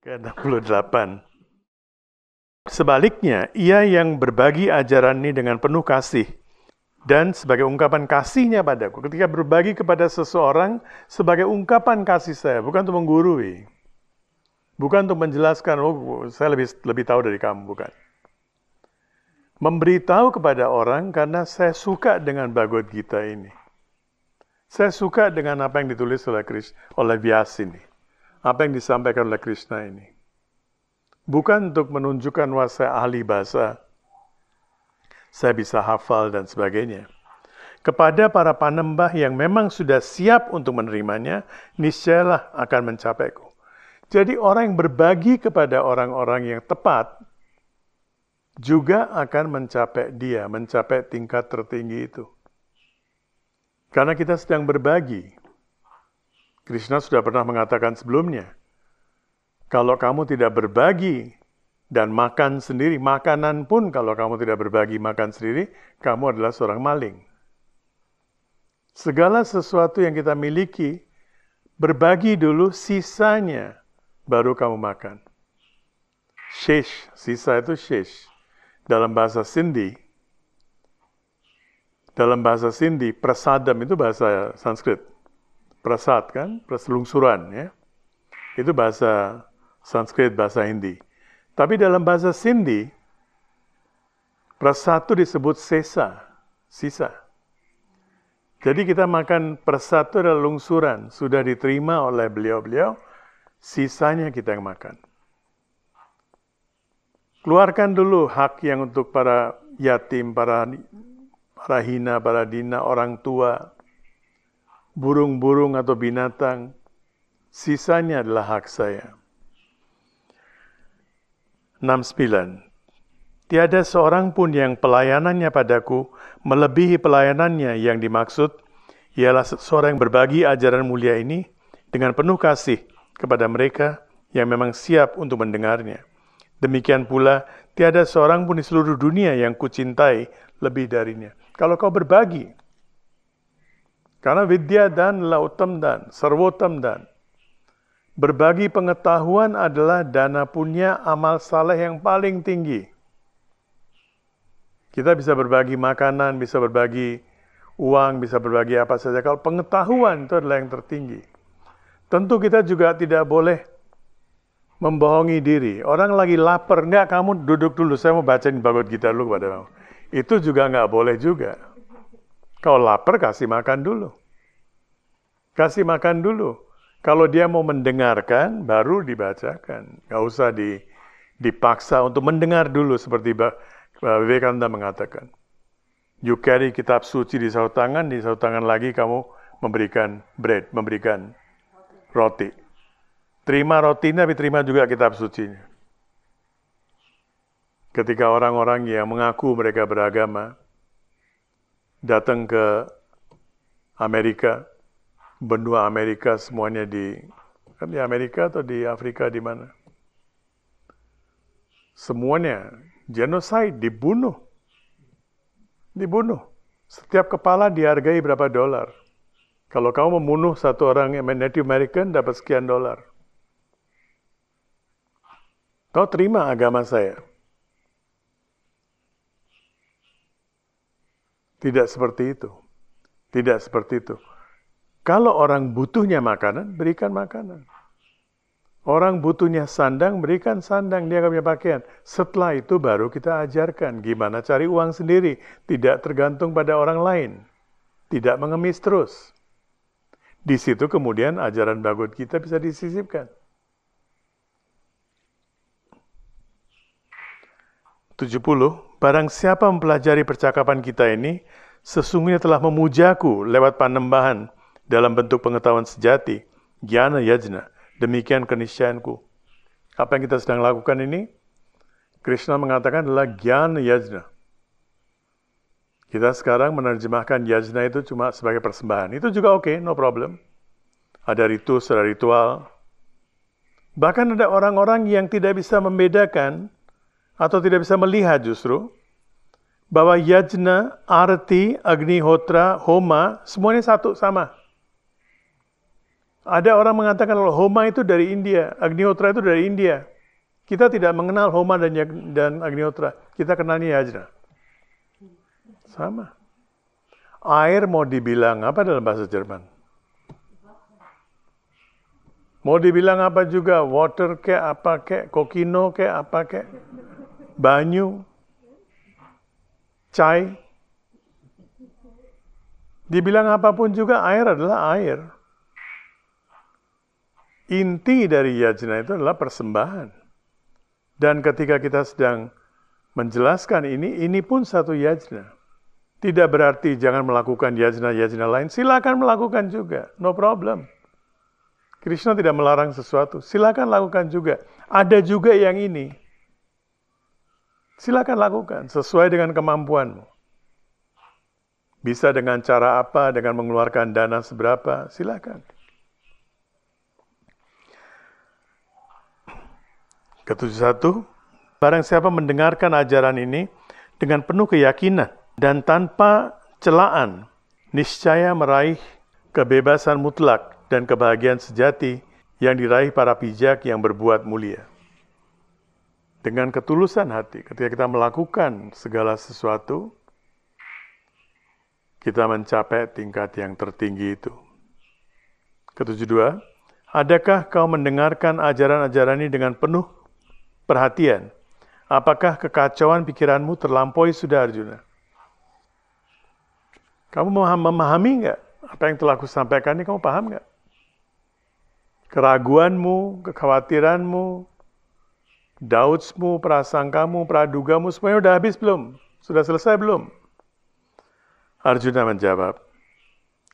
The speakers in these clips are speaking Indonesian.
ke-68. Sebaliknya, ia yang berbagi ajaran ini dengan penuh kasih dan sebagai ungkapan kasihnya padaku. Ketika berbagi kepada seseorang sebagai ungkapan kasih saya, bukan untuk menggurui. Bukan untuk menjelaskan, oh saya lebih tahu dari kamu, bukan. Memberitahu kepada orang karena saya suka dengan Bhagavad Gita ini. Saya suka dengan apa yang ditulis oleh Vyas ini. Apa yang disampaikan oleh Krishna ini. Bukan untuk menunjukkan bahwa saya ahli bahasa, saya bisa hafal dan sebagainya. Kepada para panembah yang memang sudah siap untuk menerimanya, niscayalah akan mencapaiku. Jadi orang yang berbagi kepada orang-orang yang tepat, juga akan mencapai tingkat tertinggi itu. Karena kita sedang berbagi. Krishna sudah pernah mengatakan sebelumnya, kalau kamu tidak berbagi dan makan sendiri, makanan pun kalau kamu tidak berbagi makan sendiri, kamu adalah seorang maling. Segala sesuatu yang kita miliki, berbagi dulu, sisanya baru kamu makan. Shesh, sisa itu shesh. Dalam bahasa Sindhi, prasadam itu bahasa Sanskrit. Prasad kan, perselungsuran ya. Itu bahasa Sanskrit, bahasa Hindi. Tapi dalam bahasa Sindhi, prasad itu disebut sisa. Jadi kita makan prasad itu adalah lungsuran, sudah diterima oleh beliau-beliau, sisanya kita yang makan. Keluarkan dulu hak yang untuk para yatim, para hina, para dina, orang tua, burung-burung atau binatang, sisanya adalah hak saya. 69. Tiada seorang pun yang pelayanannya padaku melebihi pelayanannya yang dimaksud, ialah seorang yang berbagi ajaran mulia ini dengan penuh kasih kepada mereka yang memang siap untuk mendengarnya. Demikian pula, tiada seorang pun di seluruh dunia yang kucintai lebih darinya. Kalau kau berbagi, karena vidya dan lautam dan sarvotam dan, berbagi pengetahuan adalah dana punya amal saleh yang paling tinggi. Kita bisa berbagi makanan, bisa berbagi uang, bisa berbagi apa saja. Kalau pengetahuan itu adalah yang tertinggi. Tentu kita juga tidak boleh membohongi diri. Orang lagi lapar, enggak, kamu duduk dulu, saya mau bacain Bhagavad Gita dulu kepada kamu. Itu juga enggak boleh juga. Kalau lapar, kasih makan dulu. Kasih makan dulu. Kalau dia mau mendengarkan, baru dibacakan. Enggak usah dipaksa untuk mendengar dulu, seperti Vivekananda mengatakan. You carry kitab suci di satu tangan lagi kamu memberikan bread, memberikan roti. Terima rotinya, tapi terima juga kitab sucinya. Ketika orang-orang yang mengaku mereka beragama datang ke Amerika, benua Amerika semuanya di Amerika atau di Afrika di mana? Semuanya genocide, dibunuh. Setiap kepala dihargai berapa dolar. Kalau kamu membunuh satu orang Native American, dapat sekian dolar. Kau terima agama saya. Tidak seperti itu. Kalau orang butuhnya makanan, berikan makanan. Orang butuhnya sandang, berikan sandang, dia nggak punya pakaian. Setelah itu baru kita ajarkan gimana cari uang sendiri. Tidak tergantung pada orang lain. Tidak mengemis terus. Di situ kemudian ajaran Bhagavad Gita bisa disisipkan. 70. Barang siapa mempelajari percakapan kita ini, sesungguhnya telah memujaku lewat panembahan dalam bentuk pengetahuan sejati, jnana yajna. Demikian keniscayaanku. Apa yang kita sedang lakukan ini, Krishna mengatakan adalah jnana yajna. Kita sekarang menerjemahkan yajna itu cuma sebagai persembahan. Itu juga oke, no problem. Ada ritus, ada ritual. Bahkan ada orang-orang yang tidak bisa membedakan atau tidak bisa melihat justru bahwa yajna, arti, agnihotra, homa, semuanya satu sama. Ada orang mengatakan kalau Homa itu dari India, Agnihotra itu dari India. Kita tidak mengenal Homa dan Agnihotra. Kita kenalnya Yajna. Sama. Air mau dibilang apa dalam bahasa Jerman? Mau dibilang apa juga? Water kayak apa kayak, kokino kayak apa kayak, banyu, chai. Dibilang apapun juga air adalah air. Inti dari yajna itu adalah persembahan. Dan ketika kita sedang menjelaskan ini pun satu yajna. Tidak berarti jangan melakukan yajna-yajna lain. Silakan melakukan juga, no problem. Krishna tidak melarang sesuatu. Silakan lakukan juga. Ada juga yang ini. Silakan lakukan sesuai dengan kemampuanmu. Bisa dengan cara apa, dengan mengeluarkan dana seberapa, silakan. Ke-71, barang siapa mendengarkan ajaran ini dengan penuh keyakinan dan tanpa celaan, niscaya meraih kebebasan mutlak dan kebahagiaan sejati yang diraih para pijak yang berbuat mulia. Dengan ketulusan hati, ketika kita melakukan segala sesuatu, kita mencapai tingkat yang tertinggi itu. Ke-72, adakah kau mendengarkan ajaran-ajaran ini dengan penuh perhatian? Apakah kekacauan pikiranmu terlampaui sudah, Arjuna? Kamu memahami nggak apa yang telah aku sampaikan ini? Kamu paham nggak? Keraguanmu, kekhawatiranmu, doubts-mu, prasangkamu, pradugamu, semuanya udah habis belum? Sudah selesai belum? Arjuna menjawab,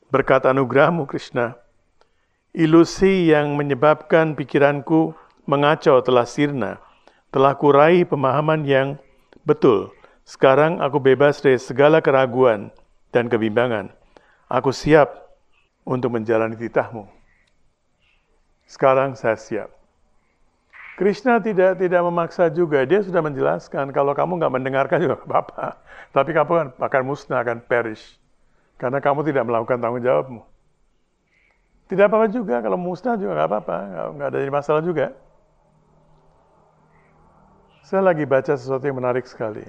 berkat anugerahmu Krishna, ilusi yang menyebabkan pikiranku mengacau telah sirna, telah kurai pemahaman yang betul. Sekarang aku bebas dari segala keraguan dan kebimbangan. Aku siap untuk menjalani titahmu. Sekarang saya siap. Krishna tidak memaksa juga. Dia sudah menjelaskan, kalau kamu nggak mendengarkan juga apa-apa. Tapi kamu akan musnah, akan perish. Karena kamu tidak melakukan tanggung jawabmu. Tidak apa-apa juga, kalau musnah juga nggak apa-apa. Nggak ada jadi masalah juga. Saya lagi baca sesuatu yang menarik sekali.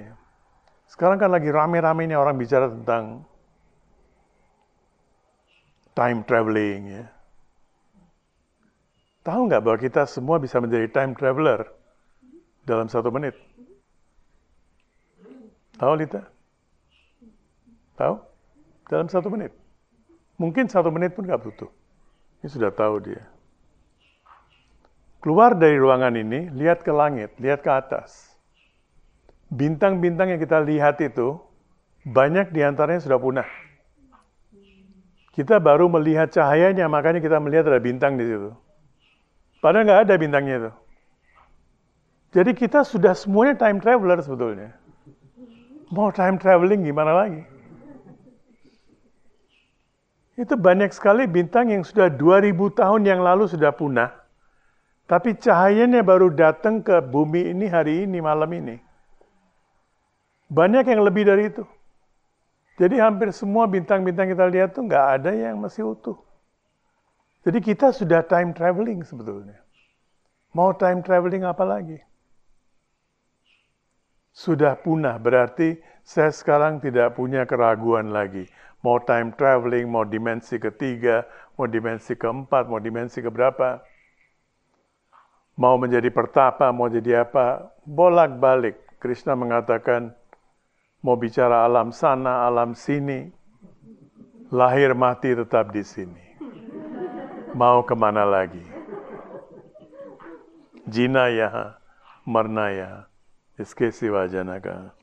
Sekarang kan lagi rame-ramenya orang bicara tentang time traveling, ya. Tahu nggak bahwa kita semua bisa menjadi time traveler dalam 1 menit? Tahu, Lita? Tahu? Dalam 1 menit. Mungkin 1 menit pun nggak butuh. Ini sudah tahu dia. Keluar dari ruangan ini, lihat ke langit, lihat ke atas. Bintang-bintang yang kita lihat itu, banyak diantaranya sudah punah. Kita baru melihat cahayanya, makanya kita melihat ada bintang di situ. Padahal nggak ada bintangnya itu. Jadi kita sudah semuanya time traveler sebetulnya. Mau time traveling gimana lagi? Itu banyak sekali bintang yang sudah 2000 tahun yang lalu sudah punah. Tapi cahayanya baru datang ke bumi ini hari ini, malam ini. Banyak yang lebih dari itu. Jadi hampir semua bintang-bintang kita lihat tuh nggak ada yang masih utuh. Jadi kita sudah time traveling sebetulnya. Mau time traveling apa lagi? Sudah punah, berarti saya sekarang tidak punya keraguan lagi. Mau time traveling, mau dimensi ketiga, mau dimensi keempat, mau dimensi keberapa. Mau menjadi pertapa, mau jadi apa, bolak-balik. Krishna mengatakan, mau bicara alam sana, alam sini, lahir mati tetap di sini. Mau kemana lagi? Jina yaha, marna yaha, iske siwa janaka.